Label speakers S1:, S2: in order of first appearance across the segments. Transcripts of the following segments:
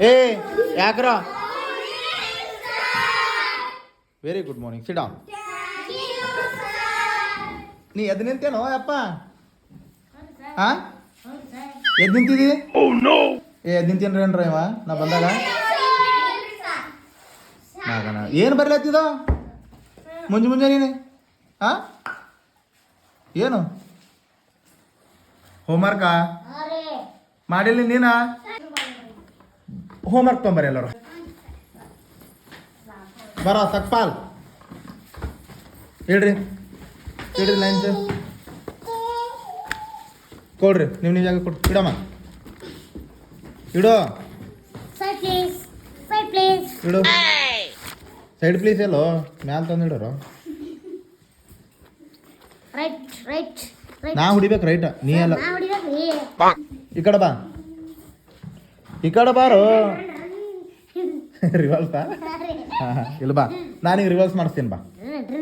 S1: ಏ ಯಾಕ್ರ very good morning sit down. ನೀ ಎದ್ದು ನಿಂತೇನೋ ಅಪ್ಪ? ಹಾ ಎದ್ದು ನಿಂತಿದ್ದೀ? ಏ ಎದ್ದು ನಿಂತೇನ್ರಿ ಇವ ನಾ ಬಂದಾಗ? ಏನು ಬರ್ಲತ್ತಿದ ಮುಂಜಾನೆ? ಹಾ ಏನು ಹೋಮ್ವರ್ಕಾ ಮಾಡಿಲ್ಲ ನೀನ? ಹೋಮ್ವರ್ಕ್ ತೊಂಬರಿ ಎಲ್ಲರೂ ಬರ ತಕ್ಪಾಲ್ ಹೇಳ್ರಿ ಲೈನ್ಸ್ ಕೊಡ್ರಿ. ನೀವು ಜಾಗ ಕೊಡ್ರಿ. ಇಡಮ್ಮ ಇಡೋ ಇಡು. ಸೈಡ್ ಪ್ಲೀಸ್ ಎಲ್ಲೋ ಮ್ಯಾಲ ತಂದು ಇಡೋರು. ನಾ ಹೊಡಿಬೇಕು ರೈಟ್, ನೀ ಅಲ್ಲ. ಈ ಕಡೆ ಬಾ, ಈ ಕಡೆ ಬಾರೋ. ರಿವಲ್ಸಾ? ಹಾಂ ಇಲ್ಲ ಬಾ, ನಾನೀಗ ರಿವಲ್ಸ್ ಮಾಡಿಸ್ತೀನಿ ಬಾ.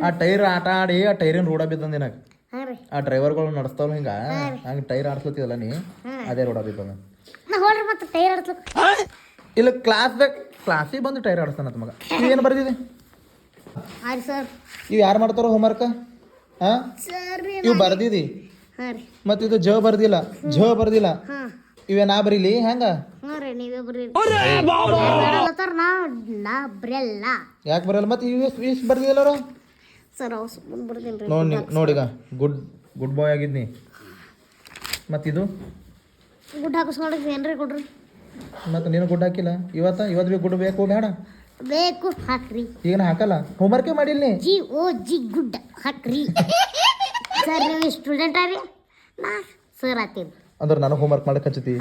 S1: ಆ ಟೈರ್ ಆಟ ಆಡಿ ಆ ಟೈರಿನ ರೋಡ ಬಿದ್ದಂದು ನಿನಗೆ. ಆ ಡ್ರೈವರ್ಗಳು ನಡೆಸ್ತಾವಲ್ಲ ಹಿಂಗೆ ಹಂಗೆ ಟೈರ್ ಆಡ್ಸ್ಲತ್ತಿದಲ್ಲ ನೀ, ಅದೇ ರೋಡ ಬಿದ್ದಂದ. ಇಲ್ಲ ಕ್ಲಾಸಿಗೆ ಬಂದು ಟೈರ್ ಆಡಿಸ್ತಾನಂತ ಮಗ. ಇವೇನು ಬರ್ದಿದೆ? ಇವು ಯಾರು ಮಾಡ್ತಾರೋ ಹೋಮ್ವರ್ಕ್? ಹಾಂ ಇವು ಬರ್ದಿದಿ ಮತ್ತು ಇದು ಬರ್ದಿಲ್ಲ ಬರ್ದಿಲ್ಲ. ಇವೇ ನಾ ಬರೀಲಿ ಹೆಂಗ? ಯಾಕೆ ಬರಲ್ಲ? ಮತ್ತೆ ಇಷ್ಟು ಬರ್ದಿಲ್ಲರು ನೋಡಿಗ ಗುಡ್ ಬಾಯ್ ಆಗಿದ್ನಿ. ಮತ್ತಿದು
S2: ಗುಡ್ ಹಾಕಿಸ್ಕೊಂಡಿದ್ರಿ ಕೊಡ್ರಿ.
S1: ಮತ್ತೆ ನೀನು ಗುಡ್ ಹಾಕಿಲ್ಲ. ಇವತ್ತು ಭೀ ಗುಡ್ ಬೇಕು ಬೇಡ?
S2: ಬೇಕು ಹಾಕ್ರಿ.
S1: ಈಗ ಹಾಕಲ್ಲ, ಹೋಮ್ವರ್ಕೇ ಮಾಡಿಲ್ಲ ನೀ.
S2: GOG ಗುಡ್ ಹಾಕ್ರಿ. ಸರ್ ನೀವು ಸ್ಟೂಡೆಂಟ್ ಆರಿ, ನಾ ಸರ್ ಆತೀನಿ
S1: ಅಂದ್ರೆ ನಾನು ಹೋಮ್ವರ್ಕ್ ಮಾಡಕ್ಕೆ ಹಚ್ಚತಿ.